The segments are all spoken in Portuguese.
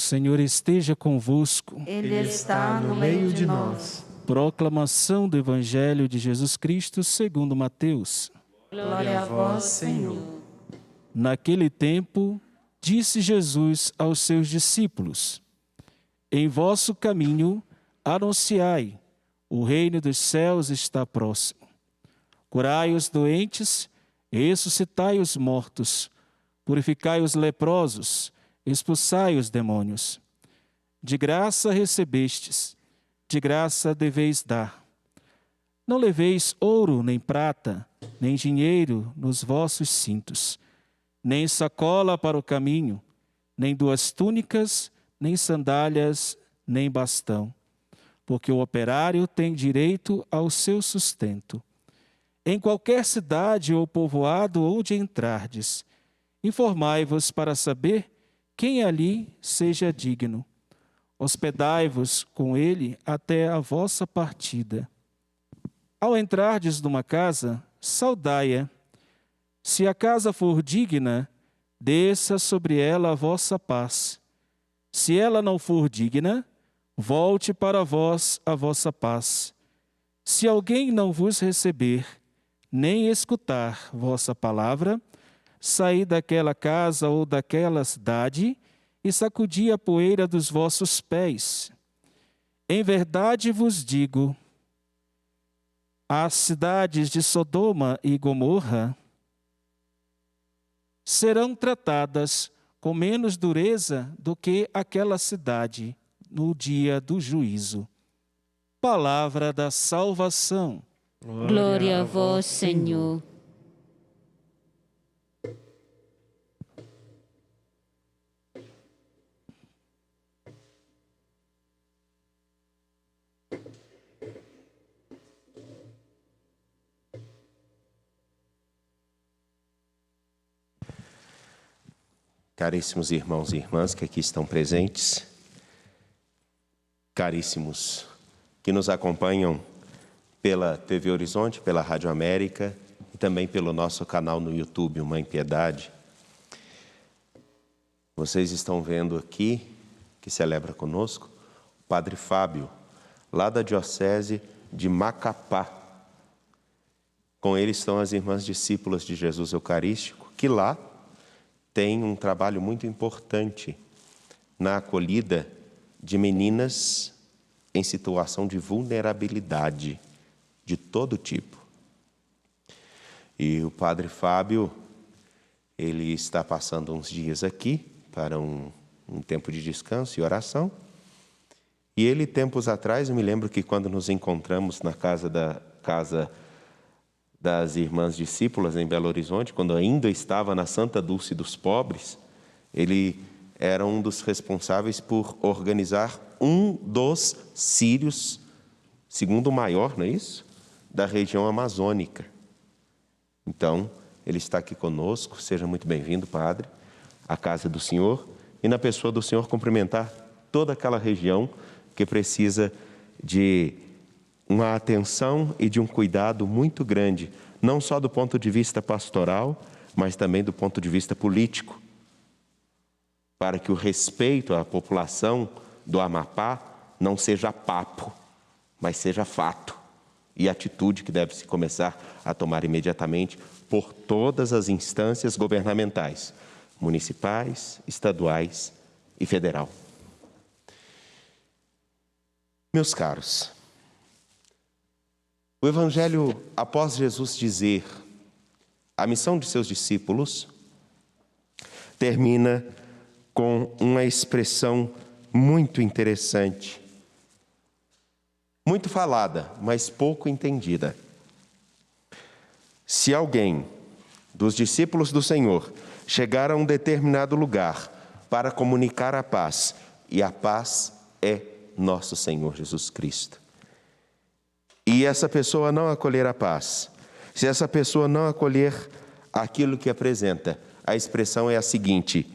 Senhor esteja convosco. Ele está no meio de nós. Proclamação do Evangelho de Jesus Cristo segundo Mateus. Glória a vós, Senhor. Naquele tempo, disse Jesus aos seus discípulos: Em vosso caminho anunciai, o reino dos céus está próximo. Curai os doentes, ressuscitai os mortos, purificai os leprosos, expulsai os demônios. De graça recebestes, de graça deveis dar. Não leveis ouro nem prata, nem dinheiro nos vossos cintos, nem sacola para o caminho, nem duas túnicas, nem sandálias, nem bastão, porque o operário tem direito ao seu sustento. Em qualquer cidade ou povoado onde entrardes, informai-vos para saber quem ali seja digno. Hospedai-vos com ele até a vossa partida. Ao entrardes numa casa, saudai-a. Se a casa for digna, desça sobre ela a vossa paz. Se ela não for digna, volte para vós a vossa paz. Se alguém não vos receber, nem escutar vossa palavra, saí daquela casa ou daquela cidade e sacudi a poeira dos vossos pés. Em verdade vos digo, as cidades de Sodoma e Gomorra serão tratadas com menos dureza do que aquela cidade no dia do juízo. Palavra da salvação. Glória a vós, Senhor. Caríssimos irmãos e irmãs que aqui estão presentes, caríssimos que nos acompanham pela TV Horizonte, pela Rádio América e também pelo nosso canal no YouTube, Mãe Piedade. Vocês estão vendo aqui, que celebra conosco, o Padre Fábio, lá da Diocese de Macapá. Com ele estão as irmãs discípulas de Jesus Eucarístico, que lá tem um trabalho muito importante na acolhida de meninas em situação de vulnerabilidade de todo tipo. E o Padre Fábio, ele está passando uns dias aqui para um tempo de descanso e oração. E ele, tempos atrás, eu me lembro que quando nos encontramos na casa das irmãs discípulas em Belo Horizonte, quando ainda estava na Santa Dulce dos Pobres, ele era um dos responsáveis por organizar um dos círios, segundo maior, não é isso? Da região amazônica. Então, ele está aqui conosco, seja muito bem-vindo, Padre, à casa do Senhor, e na pessoa do Senhor cumprimentar toda aquela região que precisa de uma atenção e de um cuidado muito grande, não só do ponto de vista pastoral, mas também do ponto de vista político, para que o respeito à população do Amapá não seja papo, mas seja fato e atitude que deve se começar a tomar imediatamente por todas as instâncias governamentais, municipais, estaduais e federal. Meus caros, o Evangelho, após Jesus dizer a missão de seus discípulos, termina com uma expressão muito interessante, muito falada, mas pouco entendida. Se alguém dos discípulos do Senhor chegar a um determinado lugar para comunicar a paz, e a paz é nosso Senhor Jesus Cristo, e essa pessoa não acolher a paz, se essa pessoa não acolher aquilo que apresenta, a expressão é a seguinte: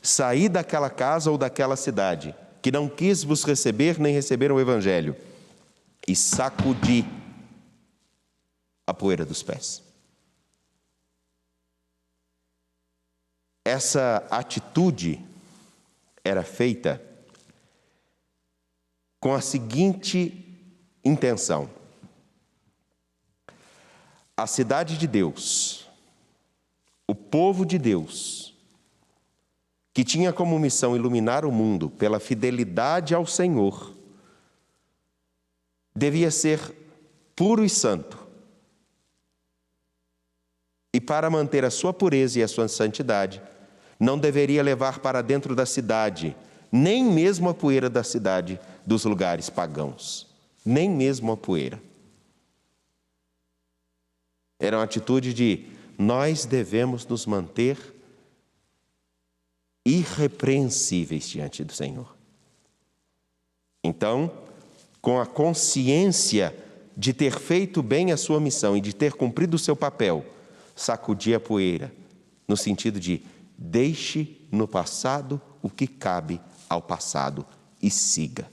saí daquela casa ou daquela cidade, que não quis vos receber nem receber o Evangelho, e sacudi a poeira dos pés. Essa atitude era feita com a seguinte intenção: a cidade de Deus, o povo de Deus, que tinha como missão iluminar o mundo pela fidelidade ao Senhor, devia ser puro e santo. E para manter a sua pureza e a sua santidade, não deveria levar para dentro da cidade nem mesmo a poeira da cidade, dos lugares pagãos, nem mesmo a poeira. Era uma atitude de: nós devemos nos manter irrepreensíveis diante do Senhor. Então, com a consciência de ter feito bem a sua missão e de ter cumprido o seu papel, sacudir a poeira, no sentido de: deixe no passado o que cabe ao passado e siga.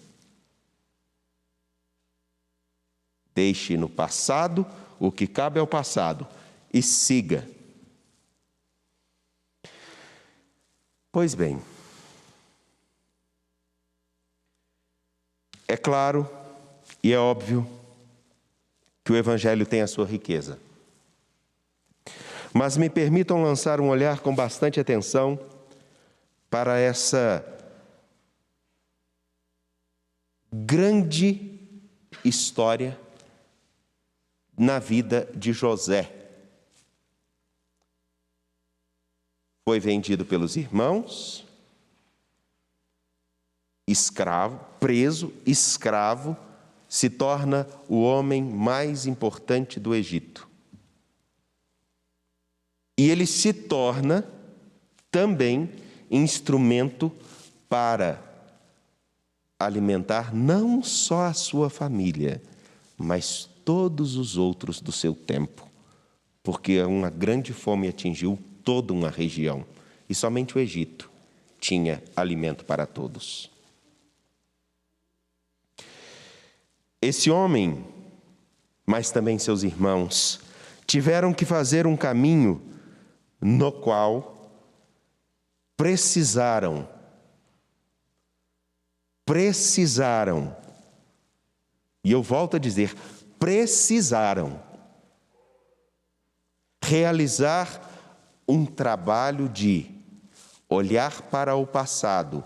Deixe no passado o que cabe ao passado e siga. Pois bem, é claro e é óbvio que o Evangelho tem a sua riqueza. Mas me permitam lançar um olhar com bastante atenção para essa grande história na vida de José. Foi vendido pelos irmãos, escravo, preso, escravo, se torna o homem mais importante do Egito. E ele se torna também instrumento para alimentar não só a sua família, mas todos os outros do seu tempo, porque uma grande fome atingiu toda uma região, e somente o Egito tinha alimento para todos. Esse homem, mas também seus irmãos, tiveram que fazer um caminho no qual precisaram, e eu volto a dizer, precisaram realizar um trabalho de olhar para o passado,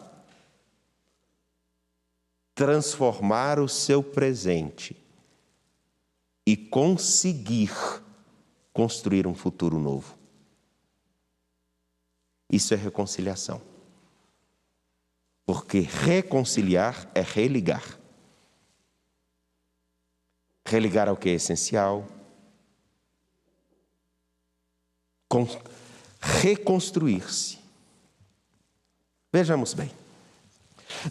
transformar o seu presente e conseguir construir um futuro novo. Isso é reconciliação. Porque reconciliar é religar. Religar ao que é essencial. Reconstruir-se. Vejamos bem.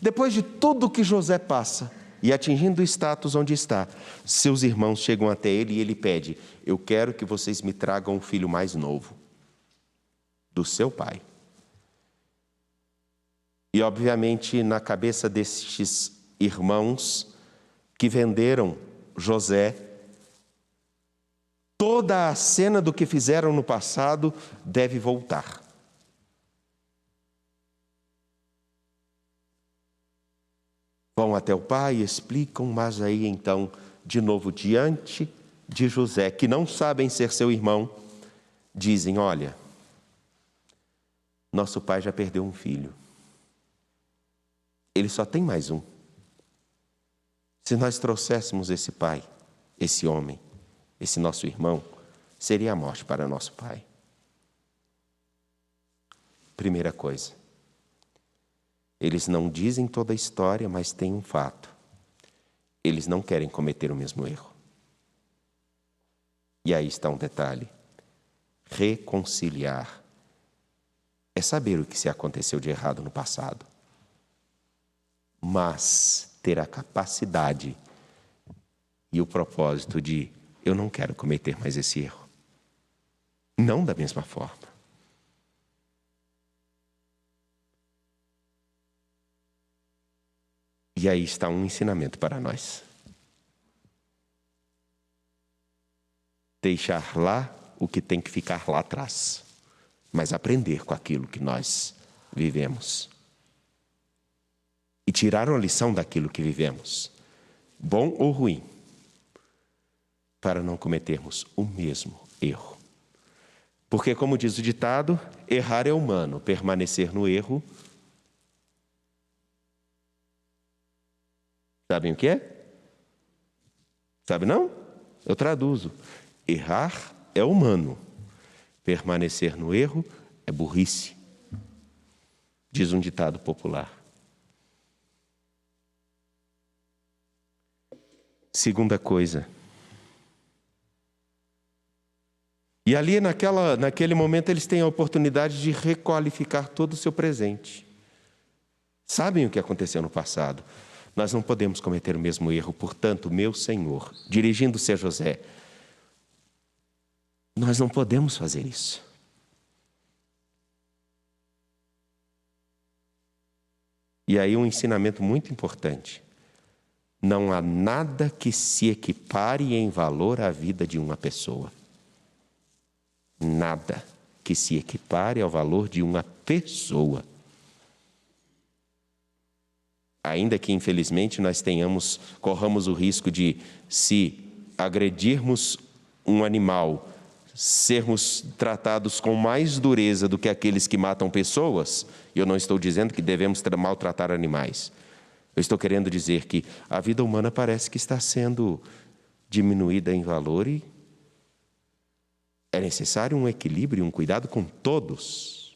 Depois de tudo que José passa, e atingindo o status onde está, seus irmãos chegam até ele e ele pede: eu quero que vocês me tragam um filho mais novo do seu pai. E obviamente na cabeça destes irmãos que venderam José, toda a cena do que fizeram no passado deve voltar. Vão até o pai, explicam, mas aí então, de novo, diante de José, que não sabem ser seu irmão, dizem: olha, nosso pai já perdeu um filho. Ele só tem mais um. Se nós trouxéssemos esse pai, esse homem, esse nosso irmão, seria a morte para nosso pai. Primeira coisa, eles não dizem toda a história, mas tem um fato. Eles não querem cometer o mesmo erro. E aí está um detalhe. Reconciliar é saber o que se aconteceu de errado no passado, mas ter a capacidade e o propósito de: eu não quero cometer mais esse erro. Não da mesma forma. E aí está um ensinamento para nós. Deixar lá o que tem que ficar lá atrás, mas aprender com aquilo que nós vivemos. e tiraram a lição daquilo que vivemos, bom ou ruim, para não cometermos o mesmo erro. Porque, como diz o ditado, errar é humano, permanecer no erro, sabem o que é? Sabe não? Eu traduzo. Errar é humano, permanecer no erro é burrice, diz um ditado popular. Segunda coisa. E ali naquele momento eles têm a oportunidade de requalificar todo o seu presente. Sabem o que aconteceu no passado. Nós não podemos cometer o mesmo erro, portanto, meu Senhor, dirigindo-se a José, nós não podemos fazer isso. E aí um ensinamento muito importante. Não há nada que se equipare em valor à vida de uma pessoa. Nada que se equipare ao valor de uma pessoa. Ainda que, infelizmente, nós corramos o risco de, se agredirmos um animal, sermos tratados com mais dureza do que aqueles que matam pessoas. Eu não estou dizendo que devemos maltratar animais. Eu estou querendo dizer que a vida humana parece que está sendo diminuída em valor e é necessário um equilíbrio e um cuidado com todos.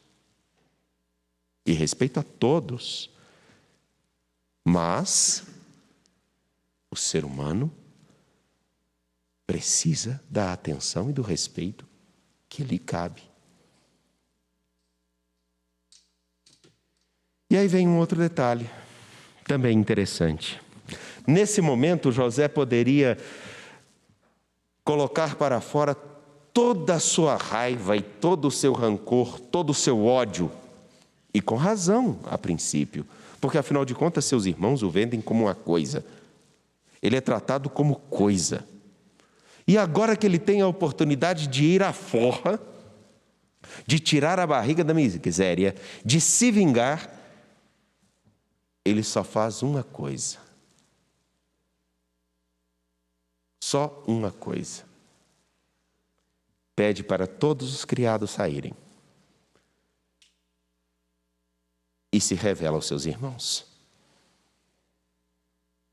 E respeito a todos. Mas o ser humano precisa da atenção e do respeito que lhe cabe. E aí vem um outro detalhe, também interessante. Nesse momento, José poderia colocar para fora toda a sua raiva e todo o seu rancor, todo o seu ódio. E com razão, a princípio. Porque, afinal de contas, seus irmãos o vendem como uma coisa. Ele é tratado como coisa. E agora que ele tem a oportunidade de ir à forra, de tirar a barriga da miséria, de se vingar, ele só faz uma coisa. Só uma coisa. Pede para todos os criados saírem. E se revela aos seus irmãos.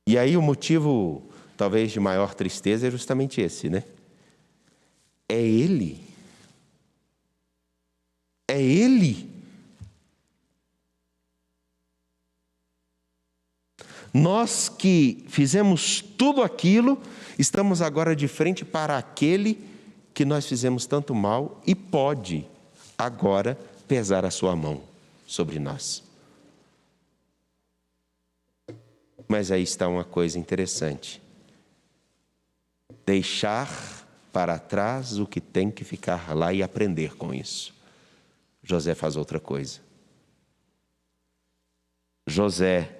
E aí o motivo, talvez, de maior tristeza é justamente esse, né? É ele. É ele. Nós que fizemos tudo aquilo, estamos agora de frente para aquele que nós fizemos tanto mal e pode agora pesar a sua mão sobre nós. Mas aí está uma coisa interessante. Deixar para trás o que tem que ficar lá e aprender com isso. José faz outra coisa. José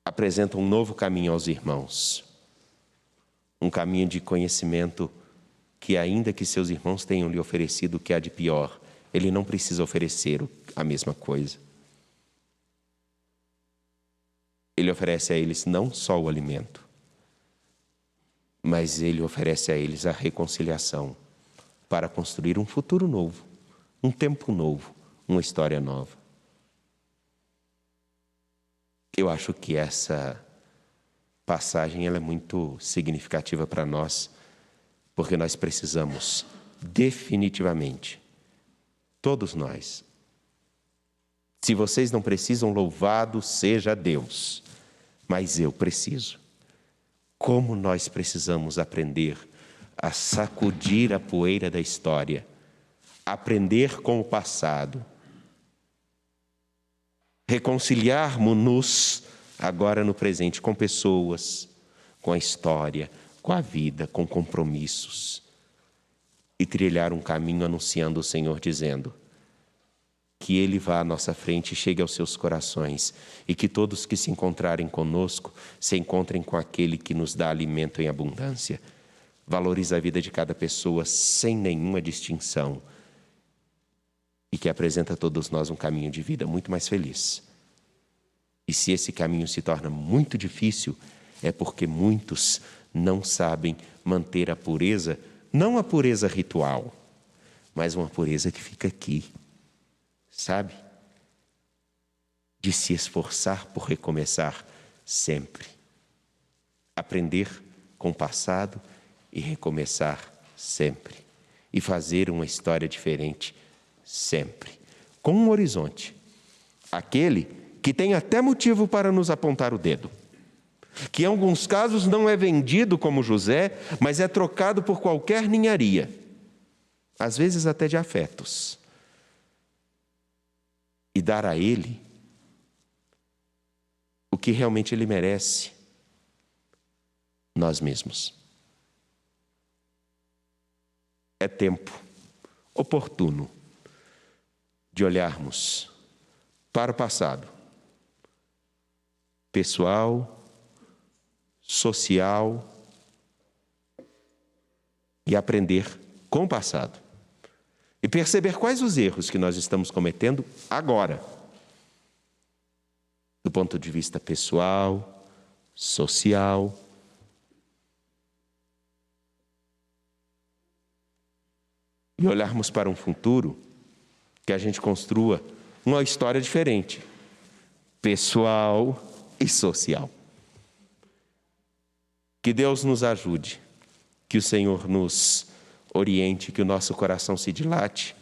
apresenta um novo caminho aos irmãos. Um caminho de conhecimento que, ainda que seus irmãos tenham lhe oferecido o que há de pior, ele não precisa oferecer a mesma coisa. Ele oferece a eles não só o alimento, mas ele oferece a eles a reconciliação para construir um futuro novo, um tempo novo, uma história nova. Eu acho que essa passagem ela é muito significativa para nós, porque nós precisamos definitivamente, todos nós. Se vocês não precisam, louvado seja Deus, mas eu preciso. Como nós precisamos aprender a sacudir a poeira da história, aprender com o passado, reconciliarmos-nos agora no presente com pessoas, com a história, com a vida, com compromissos e trilhar um caminho anunciando o Senhor, dizendo que Ele vá à nossa frente e chegue aos seus corações e que todos que se encontrarem conosco se encontrem com aquele que nos dá alimento em abundância, valoriza a vida de cada pessoa sem nenhuma distinção e que apresenta a todos nós um caminho de vida muito mais feliz, E se esse caminho se torna muito difícil, é porque muitos não sabem manter a pureza, não a pureza ritual, mas uma pureza que fica aqui, sabe? De se esforçar por recomeçar sempre. Aprender com o passado e recomeçar sempre. E fazer uma história diferente sempre. Com um horizonte. Aquele que tem até motivo para nos apontar o dedo. Que em alguns casos não é vendido como José, mas é trocado por qualquer ninharia. Às vezes até de afetos. E dar a ele o que realmente ele merece. Nós mesmos. É tempo oportuno de olharmos para o passado, pessoal, social, e aprender com o passado. E perceber quais os erros que nós estamos cometendo agora, do ponto de vista pessoal, social. E olharmos para um futuro que a gente construa uma história diferente, pessoal e social. Que Deus nos ajude, que o Senhor nos oriente, que o nosso coração se dilate,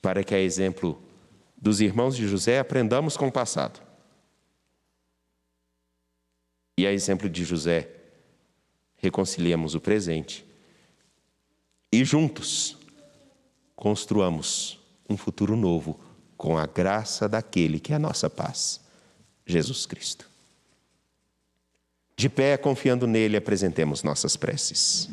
para que, a exemplo dos irmãos de José, aprendamos com o passado. E, a exemplo de José, reconciliemos o presente e juntos construamos um futuro novo com a graça daquele que é a nossa paz, Jesus Cristo. De pé, confiando nele, apresentemos nossas preces.